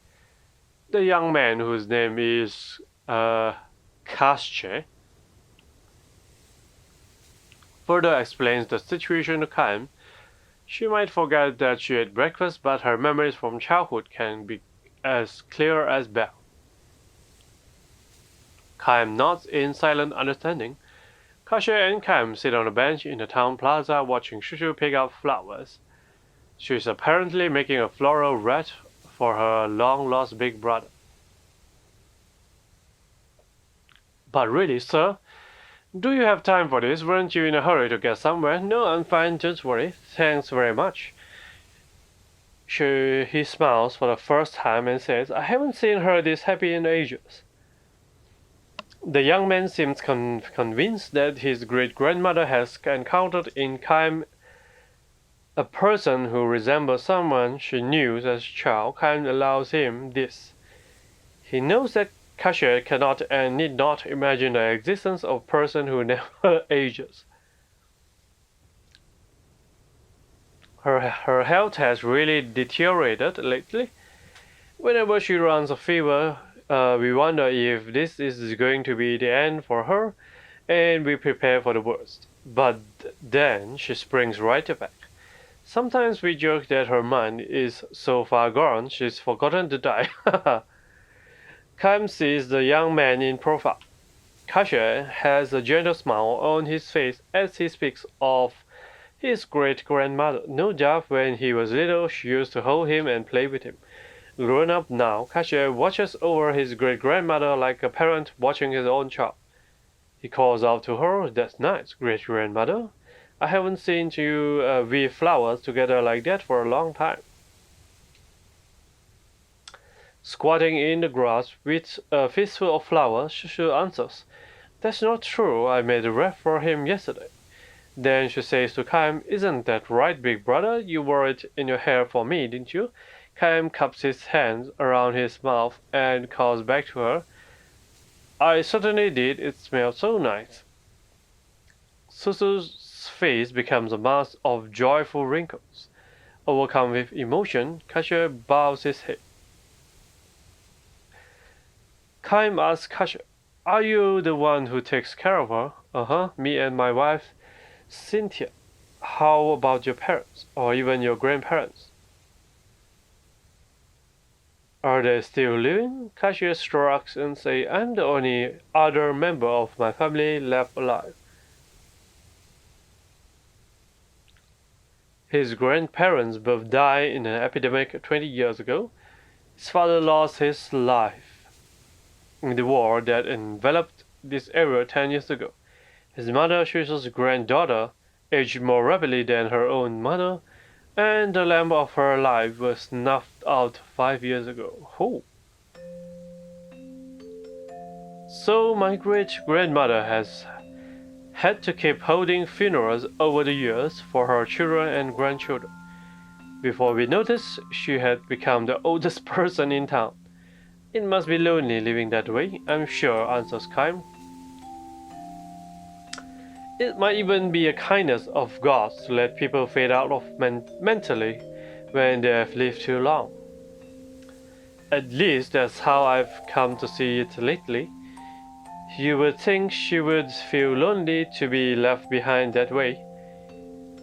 The young man, whose name is Kasche, further explains the situation to Kaim. She might forget that she ate breakfast, but her memories from childhood can be as clear as bell. Kaim nods in silent understanding. Kasha and Kaim sit on a bench in the town plaza watching Shushu pick up flowers. She is apparently making a floral wreath for her long-lost big brother. "But really, sir, do you have time for this? Weren't you in a hurry to get somewhere?" "No, I'm fine, don't worry. Thanks very much." He smiles for the first time and says, "I haven't seen her this happy in ages." The young man seems convinced that his great-grandmother has encountered in Kaim a person who resembles someone she knew as a child. Kaim allows him this. He knows that Kasha cannot and need not imagine the existence of a person who never ages. Her health has really deteriorated lately. Whenever she runs a fever, we wonder if this is going to be the end for her, and we prepare for the worst. But then she springs right back. Sometimes we joke that her mind is so far gone she's forgotten to die. Kaim sees the young man in profile. Kasha has a gentle smile on his face as he speaks of his great-grandmother. No doubt when he was little she used to hold him and play with him. Grown up now, Kasha watches over his great-grandmother like a parent watching his own child. He calls out to her, "That's nice, great-grandmother. I haven't seen you weave flowers together like that for a long time." Squatting in the grass with a fistful of flowers, Shushu answers, "That's not true. I made a wreath for him yesterday." Then she says to Kaim, "Isn't that right, big brother? You wore it in your hair for me, didn't you?" Kaim cups his hands around his mouth and calls back to her, "I certainly did. It smelled so nice." Susu's face becomes a mass of joyful wrinkles. Overcome with emotion, Kasha bows his head. Kaim asks Kasha, "Are you the one who takes care of her?" "Uh-huh, me and my wife, Cynthia." "How about your parents, or even your grandparents?" Are they still living? Kasia shrugs and says, I'm the only other member of my family left alive. His grandparents both died in an epidemic 20 years ago. His father lost his life in the war that enveloped this area 10 years ago. His mother, Shusho's granddaughter, aged more rapidly than her own mother, and the lamp of her life was snuffed out 5 years ago. Oh. So my great-grandmother has had to keep holding funerals over the years for her children and grandchildren. Before we noticed, she had become the oldest person in town. It must be lonely living that way, I'm sure, answers Kaim. It might even be a kindness of God to let people fade out of mentally when they have lived too long. At least that's how I've come to see it lately. You would think she would feel lonely to be left behind that way.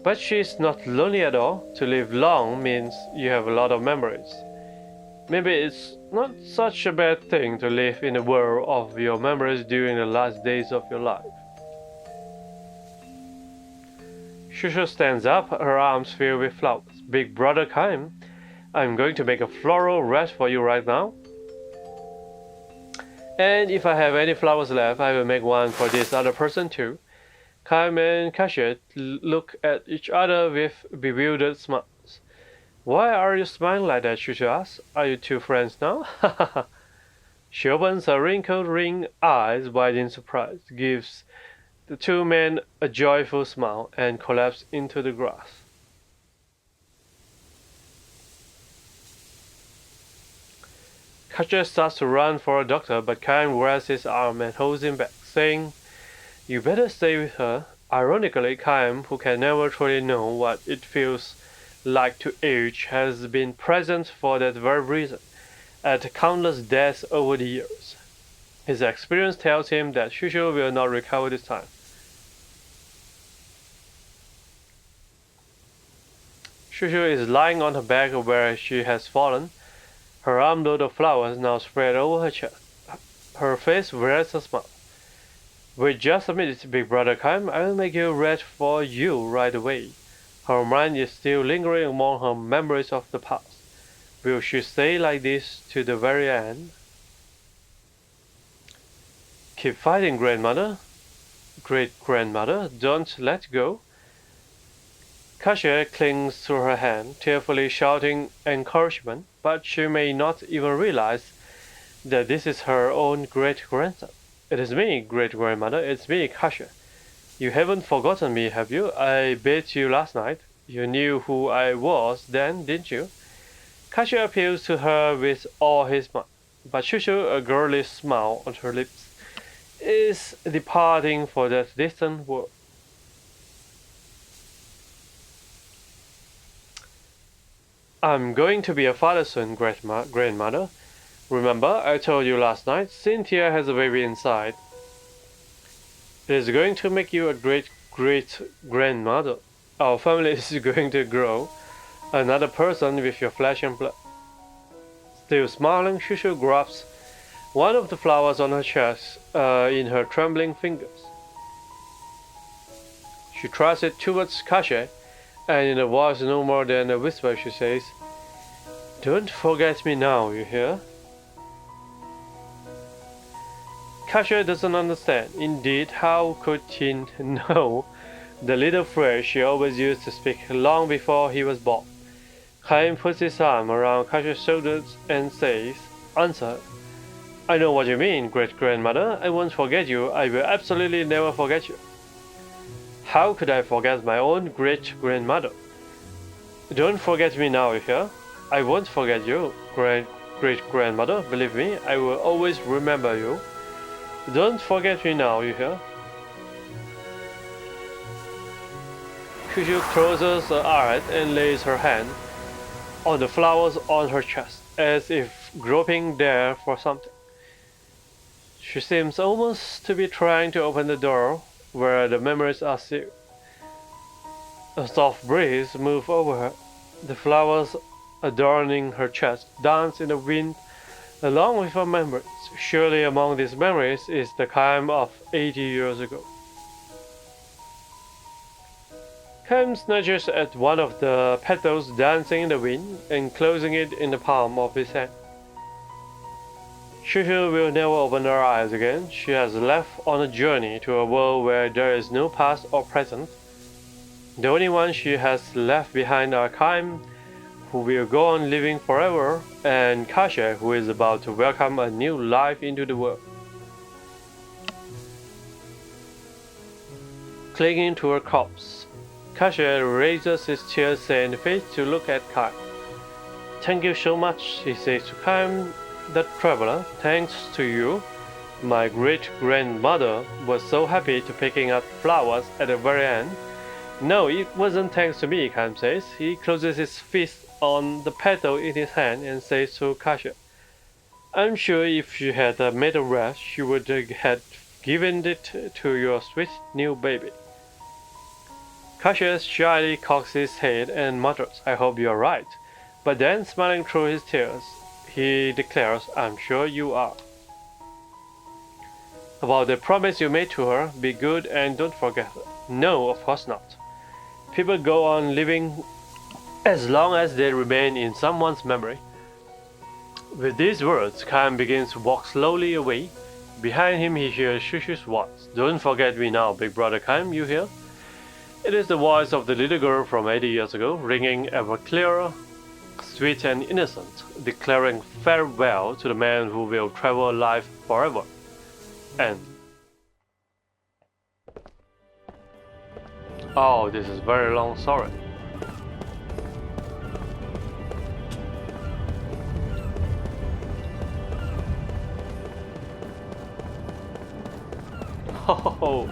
But she's not lonely at all. To live long means you have a lot of memories. Maybe it's not such a bad thing to live in a world of your memories during the last days of your life. Shusho stands up, her arms filled with flowers. Big brother Kaim, I'm going to make a floral wreath for you right now. And if I have any flowers left, I will make one for this other person too. Kaim and Kasia look at each other with bewildered smiles. Why are you smiling like that, Shusho asks. Are you two friends now? She opens her wrinkled ring eyes wide in surprise, gives the two men a joyful smile, and collapse into the grass. Kasia starts to run for a doctor, but Kaim grabs his arm and holds him back, saying, You better stay with her. Ironically, Kaim, who can never truly know what it feels like to age, has been present for that very reason, at countless deaths over the years. His experience tells him that Shusho will not recover this time. Shusho is lying on her back where she has fallen, her armload of flowers now spread over her chest. Her face wears a smile. Wait just a minute, big brother Kaim. I will make you red for you right away. Her mind is still lingering among her memories of the past. Will she stay like this to the very end? Keep fighting, grandmother. Great-grandmother, don't let go. Kasia clings to her hand, tearfully shouting encouragement, but she may not even realize that this is her own great-grandson. It is me, great-grandmother, it's me, Kasia. You haven't forgotten me, have you? I beat you last night. You knew who I was then, didn't you? Kasia appeals to her with all his might, but Shusho, a girlish smile on her lips, is departing for that distant world. I'm going to be a father soon, grandmother. Remember, I told you last night, Cynthia has a baby inside. It is going to make you a great-grandmother. Our family is going to grow. Another person with your flesh and blood. Still smiling, Shusho grabs one of the flowers on her chest in her trembling fingers. She thrusts it towards Kasia, and in a voice no more than a whisper she says, Don't forget me now, you hear? Kasia doesn't understand. Indeed, how could he know the little phrase she always used to speak long before he was born? Kaim puts his arm around Kasia's shoulders and says, Answer. I know what you mean, great-grandmother. I won't forget you. I will absolutely never forget you. How could I forget my own great-grandmother? Don't forget me now, you hear? I won't forget you, great-grandmother. Believe me, I will always remember you. Don't forget me now, you hear? Shusho closes her eyes and lays her hand on the flowers on her chest, as if groping there for something. She seems almost to be trying to open the door where the memories are sealed. A soft breeze moves over her. The flowers adorning her chest dance in the wind along with our memories. Surely among these memories is the time of 80 years ago. Cam snatches at one of the petals dancing in the wind and closing it in the palm of his hand. Shushu will never open her eyes again. She has left on a journey to a world where there is no past or present. The only one she has left behind are Kaim, who will go on living forever, and Kasia, who is about to welcome a new life into the world. Clinging to her corpse, Kasia raises his tear-stained face to look at Kaim. "Thank you so much," he says to Kaim, "the traveler. Thanks to you, my great-grandmother was so happy to picking up flowers at the very end." "No, it wasn't thanks to me," Kaim says. He closes his fist on the petal in his hand and says to Kasia, "I'm sure if she had made a rest, she would have given it to your sweet new baby." Kasia shyly cocks his head and mutters, "I hope you're right." But then, smiling through his tears, he declares, "I'm sure you are." "About the promise you made to her, be good and don't forget her." "No, of course not. People go on living as long as they remain in someone's memory." With these words, Kaim begins to walk slowly away. Behind him he hears Shushu's voice. "Don't forget me now, big brother Kaim, you hear?" It is the voice of the little girl from 80 years ago, ringing ever clearer, sweet and innocent, declaring farewell to the man who will travel life forever. And oh, this is very long, sorry. Oh.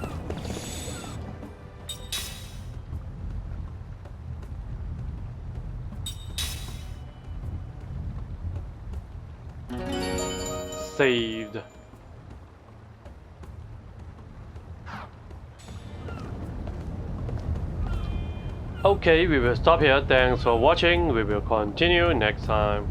Saved. Okay, we will stop here. Thanks for watching. We will continue next time.